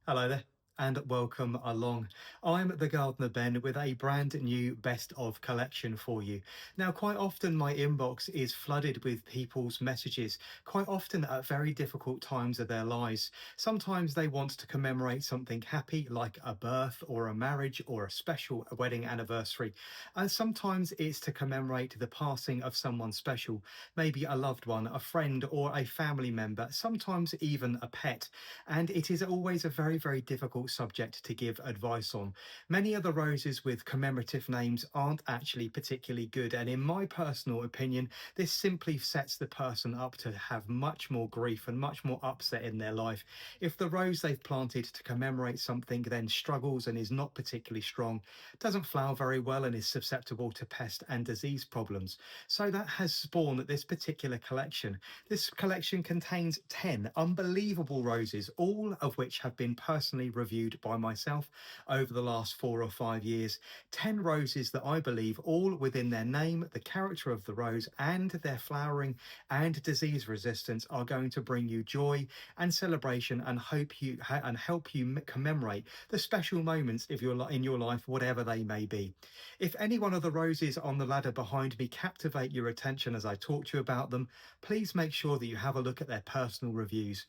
Hello there and welcome along. I'm the Gardener Ben with a brand new best of collection for you. Now, quite often my inbox is flooded with people's messages, quite often at very difficult times of their lives. Sometimes they want to commemorate something happy like a birth or a marriage or a special wedding anniversary. And sometimes it's to commemorate the passing of someone special, maybe a loved one, a friend or a family member, sometimes even a pet. And it is always a very, very difficult subject to give advice on. Many of the roses with commemorative names aren't actually particularly good, and in my personal opinion, this simply sets the person up to have much more grief and much more upset in their life. If the rose they've planted to commemorate something then struggles and is not particularly strong, doesn't flower very well, and is susceptible to pest and disease problems. So that has spawned this particular collection. This collection contains 10 unbelievable roses, all of which have been personally reviewed by myself over the last 4 or 5 years. 10 roses that I believe, all within their name, the character of the rose, and their flowering and disease resistance, are going to bring you joy and celebration and help you commemorate the special moments in your life, whatever they may be. If any one of the roses on the ladder behind me captivate your attention as I talk to you about them, please make sure that you have a look at their personal reviews.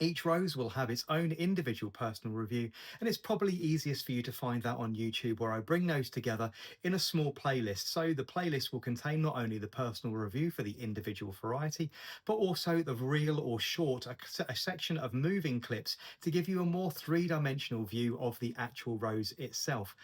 Each rose will have its own individual personal review, and it's probably easiest for you to find that on YouTube, where I bring those together in a small playlist. So the playlist will contain not only the personal review for the individual variety, but also the real or short, a section of moving clips to give you a more three-dimensional view of the actual rose itself.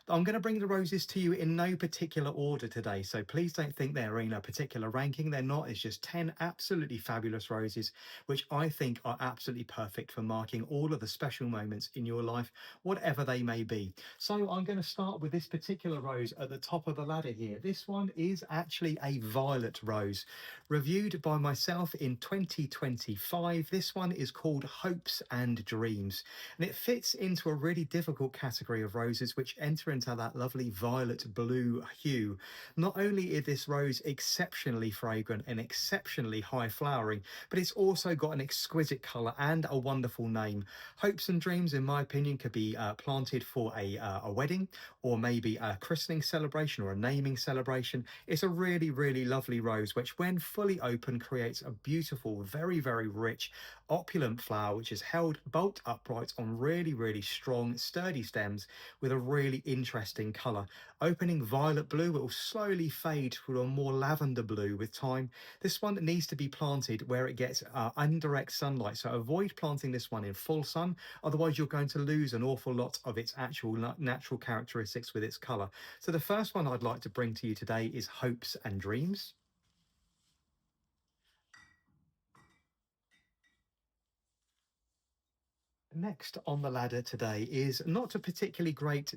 I'm going to bring the roses to you in no particular order today, so please don't think they're in a particular ranking. They're not. It's just 10 absolutely fabulous roses, which I think are absolutely perfect for marking all of the special moments in your life, whatever they may be. So I'm going to start with this particular rose at the top of the ladder here. This one is actually a violet rose, reviewed by myself in 2025. This one is called Hopes and Dreams, and it fits into a really difficult category of roses which enter into that lovely violet blue hue. Not only is this rose exceptionally fragrant and exceptionally high flowering, but it's also got an exquisite colour and a wonderful name. Hopes and Dreams, in my opinion, could be planted for a wedding, or maybe a christening celebration or a naming celebration. It's a really, really lovely rose, which when fully open creates a beautiful, very, very rich, opulent flower, which is held bolt upright on really, really strong, sturdy stems with a really interesting colour. Opening violet blue, it will slowly fade to a more lavender blue with time. This one needs to be planted where it gets indirect sunlight, so avoid planting this one in full sun, otherwise you're going to lose an awful lot of its actual natural characteristics with its colour. So the first one I'd like to bring to you today is Hopes and Dreams. Next on the ladder today is not a particularly great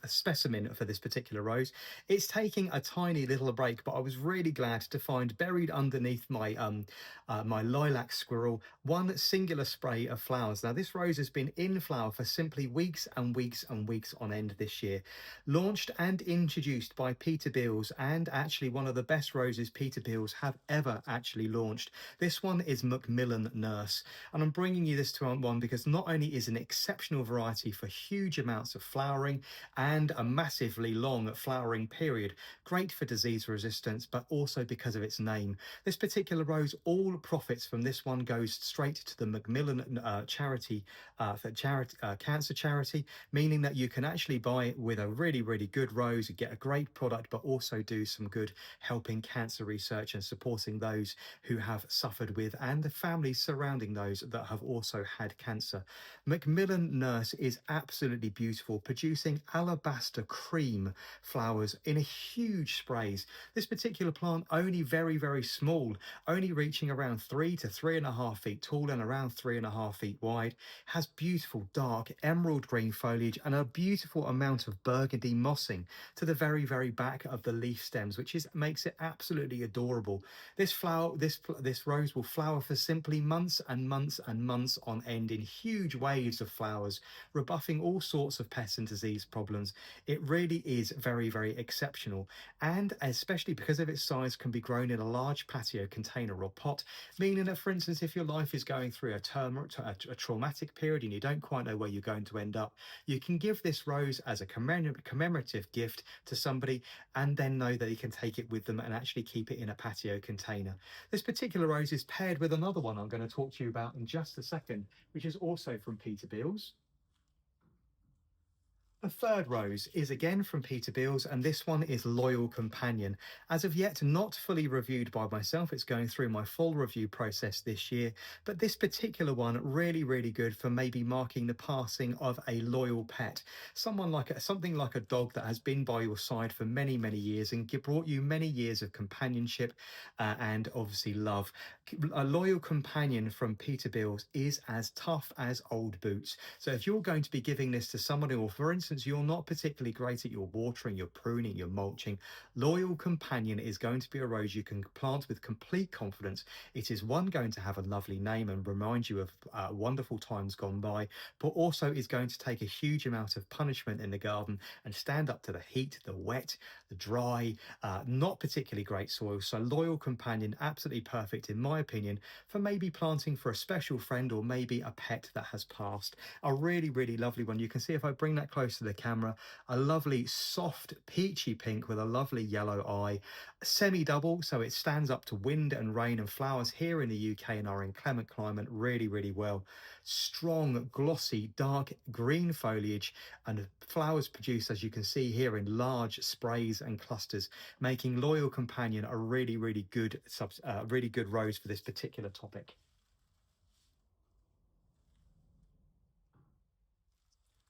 specimen for this particular rose. It's taking a tiny little break, but I was really glad to find buried underneath my lilac squirrel one singular spray of flowers. Now, this rose has been in flower for simply weeks and weeks and weeks on end this year. Launched and introduced by Peter Beals, and actually one of the best roses Peter Beals have ever actually launched. This one is McMillan Nurse, and I'm bringing you this to one because not only is an exceptional variety for huge amounts of flowering and a massively long flowering period, great for disease resistance, but also because of its name. This particular rose, all profits from this one goes straight to the MacMillan cancer charity, meaning that you can actually buy it with a really, really good rose, get a great product, but also do some good helping cancer research and supporting those who have suffered with, and the families surrounding those that have also had cancer. McMillan Nurse is absolutely beautiful, producing alabaster cream flowers in a huge sprays. This particular plant only very, very small, only reaching around 3 to 3.5 feet tall and around 3.5 feet wide, has beautiful dark emerald green foliage and a beautiful amount of burgundy mossing to the very, very back of the leaf stems, which makes it absolutely adorable. This rose will flower for simply months and months and months on end in huge huge waves of flowers, rebuffing all sorts of pest and disease problems. It really is very, very exceptional. And especially because of its size, can be grown in a large patio container or pot, meaning that, for instance, if your life is going through a traumatic period and you don't quite know where you're going to end up, you can give this rose as a commemorative gift to somebody and then know that they can take it with them and actually keep it in a patio container. This particular rose is paired with another one I'm going to talk to you about in just a second, which is also from Peterbilt's. The third rose is again from Peterbilt's, and this one is Loyal Companion. As of yet, not fully reviewed by myself. It's going through my full review process this year. But this particular one, really, really good for maybe marking the passing of a loyal pet. Something like a dog that has been by your side for many, many years and brought you many years of companionship and obviously love. A loyal companion from Peterbilt's is as tough as old boots. So if you're going to be giving this to somebody, or for instance, you're not particularly great at your watering, your pruning, your mulching, Loyal Companion is going to be a rose you can plant with complete confidence. It is one, going to have a lovely name and remind you of wonderful times gone by, but also is going to take a huge amount of punishment in the garden and stand up to the heat, the wet, the dry, not particularly great soil. So Loyal Companion, absolutely perfect in my opinion for maybe planting for a special friend or maybe a pet that has passed. A really, really lovely one. You can see if I bring that close to the camera, a lovely soft peachy pink with a lovely yellow eye, semi-double, so it stands up to wind and rain, and flowers here in the UK and our inclement climate really, really well. Strong, glossy, dark green foliage, and flowers produced, as you can see here, in large sprays and clusters, making Loyal Companion a really, really good rose for this particular topic.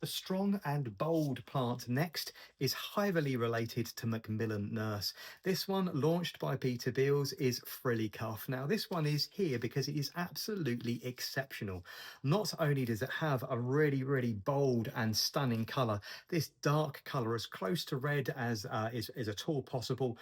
The strong and bold plant next is heavily related to McMillan Nurse. This one, launched by Peterbilt's, is Frilly Cuff. Now, this one is here because it is absolutely exceptional. Not only does it have a really, really bold and stunning colour, this dark colour, as close to red as is at all possible,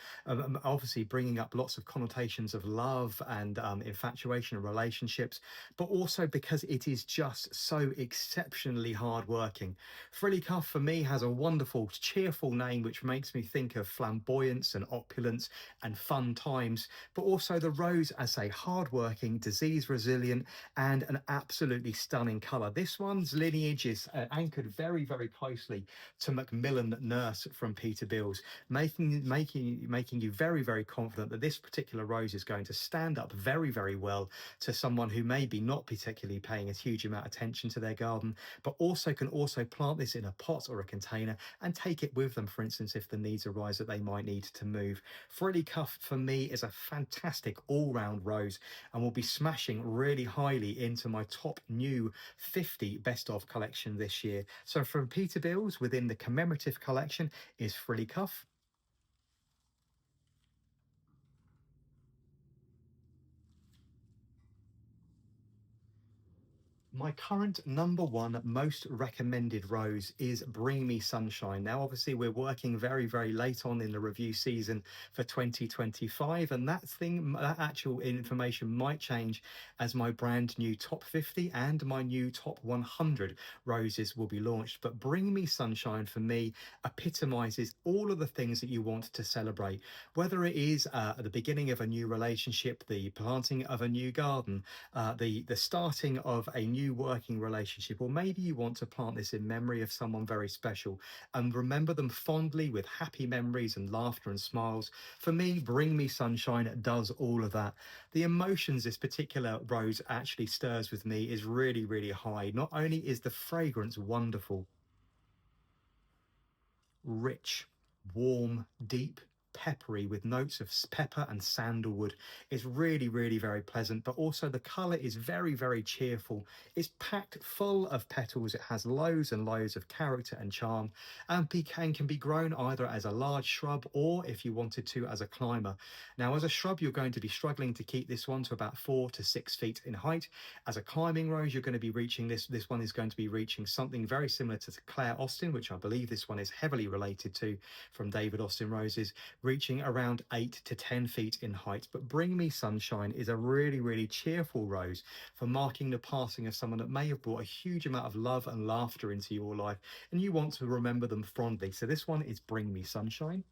obviously bringing up lots of connotations of love and infatuation and relationships, but also because it is just so exceptionally hardworking. Frilly Cuff for me has a wonderful, cheerful name which makes me think of flamboyance and opulence and fun times, but also the rose as a hardworking, disease resilient, and an absolutely stunning colour. This one's lineage is anchored very, very closely to McMillan Nurse from Peterbilt's, making you very, very confident that this particular rose is going to stand up very, very well to someone who may be not particularly paying a huge amount of attention to their garden, but also can also plant this in a pot or a container and take it with them, for instance, if the needs arise that they might need to move. Frilly Cuff for me is a fantastic all-round rose and will be smashing really highly into my top new 50 best of collection this year. So from Peterbilt's, within the commemorative collection, is Frilly Cuff. My current number one most recommended rose is Bring Me Sunshine. Now, obviously, we're working very, very late on in the review season for 2025, and that actual information might change as my brand new top 50 and my new top 100 roses will be launched. But Bring Me Sunshine for me epitomizes all of the things that you want to celebrate, whether it is the beginning of a new relationship, the planting of a new garden, the starting of a new working relationship, or maybe you want to plant this in memory of someone very special and remember them fondly with happy memories and laughter and smiles. For me, Bring Me Sunshine does all of that. The emotions this particular rose actually stirs with me is really, really high. Not only is the fragrance wonderful, rich, warm, deep, peppery with notes of pepper and sandalwood. It's really, really very pleasant, but also the colour is very, very cheerful. It's packed full of petals. It has loads and loads of character and charm, and can be grown either as a large shrub or, if you wanted to, as a climber. Now, as a shrub, you're going to be struggling to keep this one to about 4 to 6 feet in height. As a climbing rose, you're going to be reaching this one is going to be reaching something very similar to Claire Austin, which I believe this one is heavily related to from David Austin Roses. reaching around 8 to 10 feet in height. But Bring Me Sunshine is a really, really cheerful rose for marking the passing of someone that may have brought a huge amount of love and laughter into your life, and you want to remember them fondly. So this one is Bring Me Sunshine.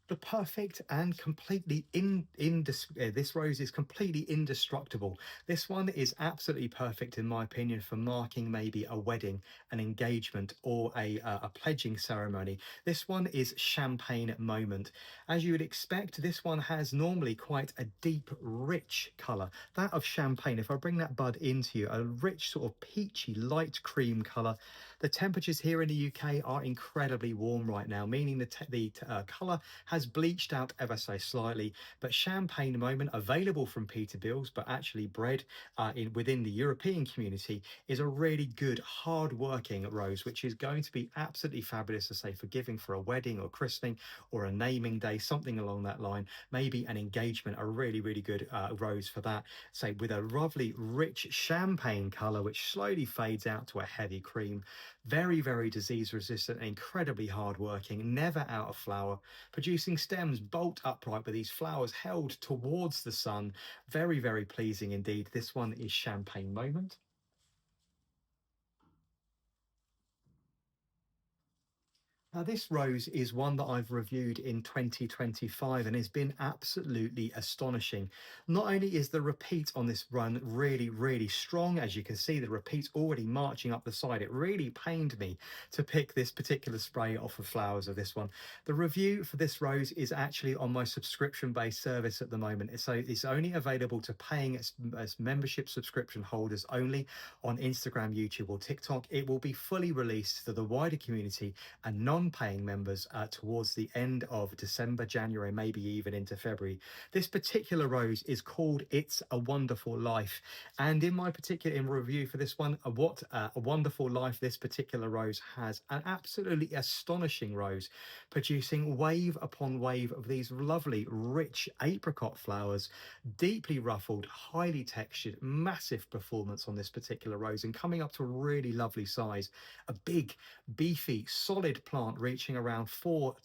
The perfect and completely this rose is completely indestructible. This one is absolutely perfect in my opinion for marking maybe a wedding, an engagement, or a pledging ceremony. This one is champagne moment. As you would expect, this one has normally quite a deep rich color, that of champagne. If I bring that bud into you, a rich sort of peachy light cream color. The temperatures here in the UK are incredibly warm right now, meaning the color has bleached out ever so slightly. But Champagne Moment, available from Peterbilt's, but actually bred within the European community, is a really good, hard-working rose, which is going to be absolutely fabulous to say for giving for a wedding or christening or a naming day, something along that line. Maybe an engagement, a really, really good rose for that. Say with a lovely, rich champagne color, which slowly fades out to a heavy cream. Very, very disease resistant, incredibly hard-working, never out of flower, producing stems bolt upright with these flowers held towards the sun. Very, very pleasing indeed. This one is Champagne Moment. Now, this rose is one that I've reviewed in 2025 and has been absolutely astonishing. Not only is the repeat on this run really, really strong, as you can see, the repeat's already marching up the side. It really pained me to pick this particular spray off of flowers of this one. The review for this rose is actually on my subscription-based service at the moment. So it's only available to paying as membership subscription holders only on Instagram, YouTube, or TikTok. It will be fully released to the wider community and non-paying members towards the end of December, January, maybe even into February. This particular rose is called It's a Wonderful Life. And in my particular review for this one, what a wonderful life this particular rose has. An absolutely astonishing rose, producing wave upon wave of these lovely, rich apricot flowers, deeply ruffled, highly textured, massive performance on this particular rose, and coming up to a really lovely size. A big, beefy, solid plant reaching around 4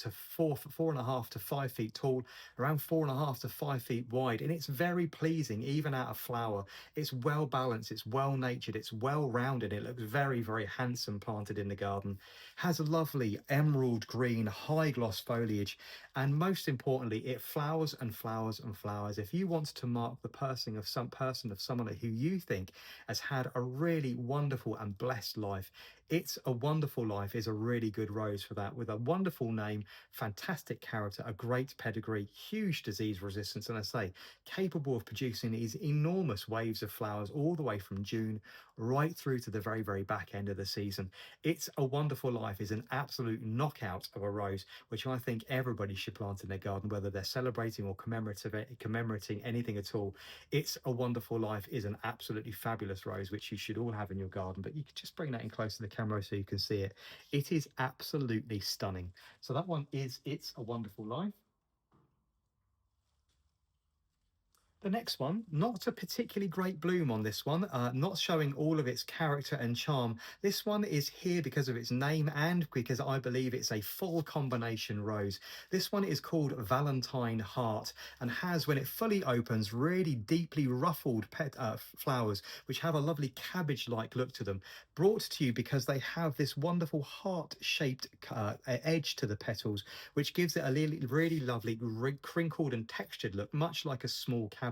and a half to 5 feet tall, around 4.5 to 5 feet wide, and it's very pleasing even out of flower. It's well balanced, it's well natured, it's well rounded. It looks very, very handsome planted in the garden. Has a lovely emerald green, high gloss foliage, and most importantly, it flowers and flowers and flowers. If you want to mark the person of someone who you think has had a really wonderful and blessed life, It's a Wonderful Life is a really good rose for that, with a wonderful name, fantastic character, a great pedigree, huge disease resistance, and I say, capable of producing these enormous waves of flowers all the way from June right through to the very, very back end of the season. It's a Wonderful Life is an absolute knockout of a rose, which I think everybody should plant in their garden, whether they're celebrating or commemorating anything at all. It's a Wonderful Life is an absolutely fabulous rose, which you should all have in your garden. But you could just bring that in close to the camera so you can see it. It is absolutely stunning. So that one is It's a Wonderful Life. The next one, not a particularly great bloom on this one, not showing all of its character and charm. This one is here because of its name and because I believe it's a full combination rose. This one is called Valentine Heart and has, when it fully opens, really deeply ruffled flowers, which have a lovely cabbage-like look to them, brought to you because they have this wonderful heart-shaped edge to the petals, which gives it a really lovely crinkled and textured look, much like a small cabbage.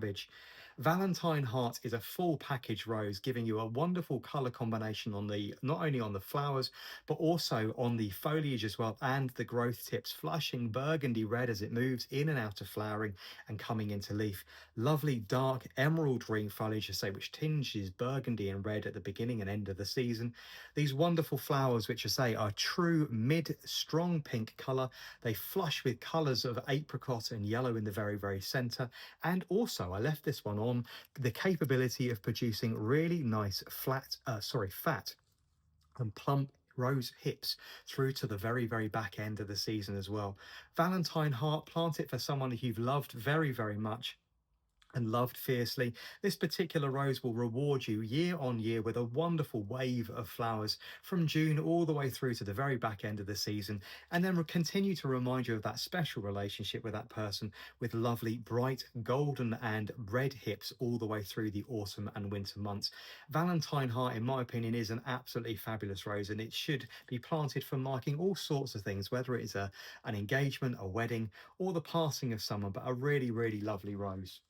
Valentine Heart is a full package rose, giving you a wonderful color combination on the not only on the flowers but also on the foliage as well, and the growth tips, flushing burgundy red as it moves in and out of flowering and coming into leaf. Lovely dark emerald green foliage, I say, which tinges burgundy and red at the beginning and end of the season. These wonderful flowers, which I say are true mid strong pink color. They flush with colors of apricot and yellow in the very, very center. And also, I left this one on the capability of producing really nice fat and plump rose hips through to the very, very back end of the season as well. Valentine Heart, plant it for someone you've loved very, very much and loved fiercely. This particular rose will reward you year on year with a wonderful wave of flowers from June all the way through to the very back end of the season, and then will continue to remind you of that special relationship with that person with lovely, bright, golden, and red hips all the way through the autumn and winter months. Valentine Heart, in my opinion, is an absolutely fabulous rose, and it should be planted for marking all sorts of things, whether it is an engagement, a wedding, or the passing of someone, but a really, really lovely rose.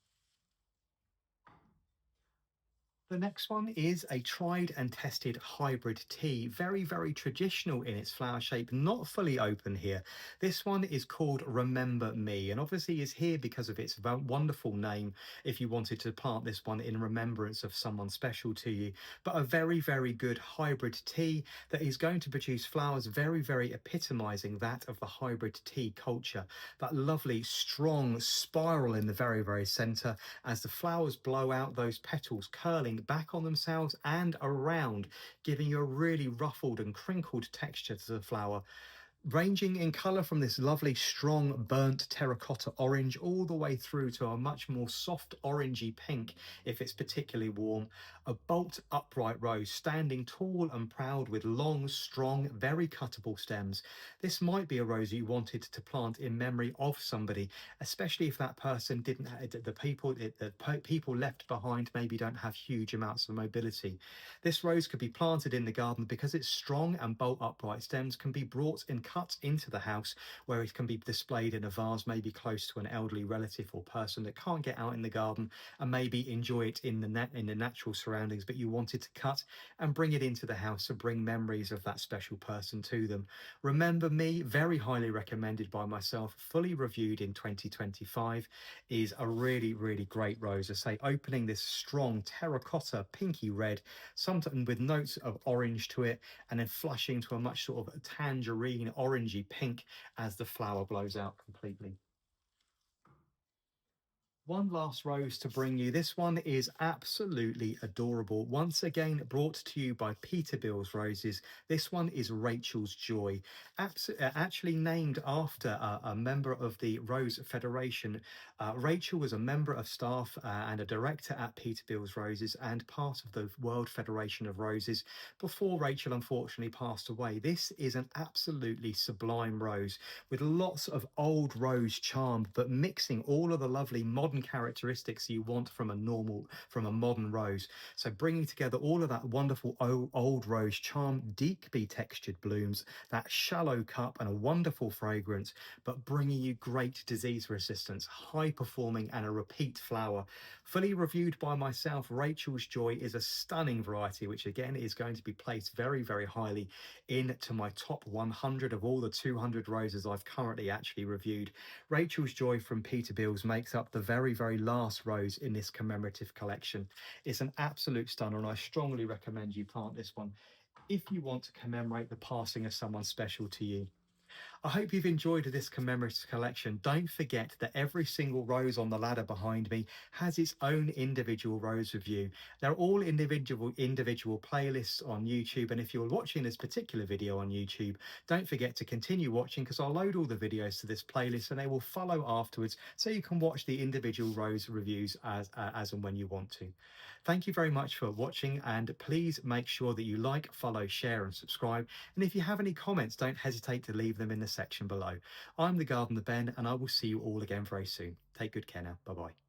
The next one is a tried and tested hybrid tea, very, very traditional in its flower shape, not fully open here. This one is called Remember Me, and obviously is here because of its wonderful name if you wanted to plant this one in remembrance of someone special to you. But a very, very good hybrid tea that is going to produce flowers very, very epitomizing that of the hybrid tea culture. That lovely, strong spiral in the very, very center as the flowers blow out, those petals curling back on themselves and around, giving you a really ruffled and crinkled texture to the flower, ranging in colour from this lovely strong burnt terracotta orange all the way through to a much more soft orangey pink if it's particularly warm. A bolt upright rose standing tall and proud with long, strong, very cuttable stems. This might be a rose you wanted to plant in memory of somebody, especially if that person didn't the people left behind maybe don't have huge amounts of mobility. This rose could be planted in the garden because its strong and bolt upright stems can be brought and cut into the house, where it can be displayed in a vase, maybe close to an elderly relative or person that can't get out in the garden and maybe enjoy it in the natural surroundings, but you wanted to cut and bring it into the house to bring memories of that special person to them. Remember Me, very highly recommended by myself, fully reviewed in 2025, is a really, really great rose. I say, opening this strong terracotta pinky red, something with notes of orange to it, and then flushing to a much sort of tangerine orangey pink as the flower blows out completely. One last rose to bring you. This one is absolutely adorable. Once again, brought to you by Peterbilt's Roses. This one is Rachel's Joy, actually named after a member of the Rose Federation. Rachel was a member of staff and a director at Peterbilt's Roses and part of the World Federation of Roses before Rachel unfortunately passed away. This is an absolutely sublime rose with lots of old rose charm, but mixing all of the lovely modern characteristics you want from a modern rose. So bringing together all of that wonderful old rose charm, deeply textured blooms, that shallow cup and a wonderful fragrance, but bringing you great disease resistance, high performing and a repeat flower. Fully reviewed by myself, Rachel's Joy is a stunning variety, which again is going to be placed very, very highly into my top 100 of all the 200 roses I've currently actually reviewed. Rachel's Joy from Peterbilt's makes up the very, very last rose in this commemorative collection. It's an absolute stunner, and I strongly recommend you plant this one if you want to commemorate the passing of someone special to you. I hope you've enjoyed this commemorative collection. Don't forget that every single rose on the ladder behind me has its own individual rose review. They're all individual playlists on YouTube, and if you're watching this particular video on YouTube, don't forget to continue watching because I'll load all the videos to this playlist and they will follow afterwards, so you can watch the individual rose reviews as and when you want to. Thank you very much for watching, and please make sure that you like, follow, share and subscribe. And if you have any comments, don't hesitate to leave them in the section below. I'm the Gardener Ben, and I will see you all again very soon. Take good care now. Bye bye.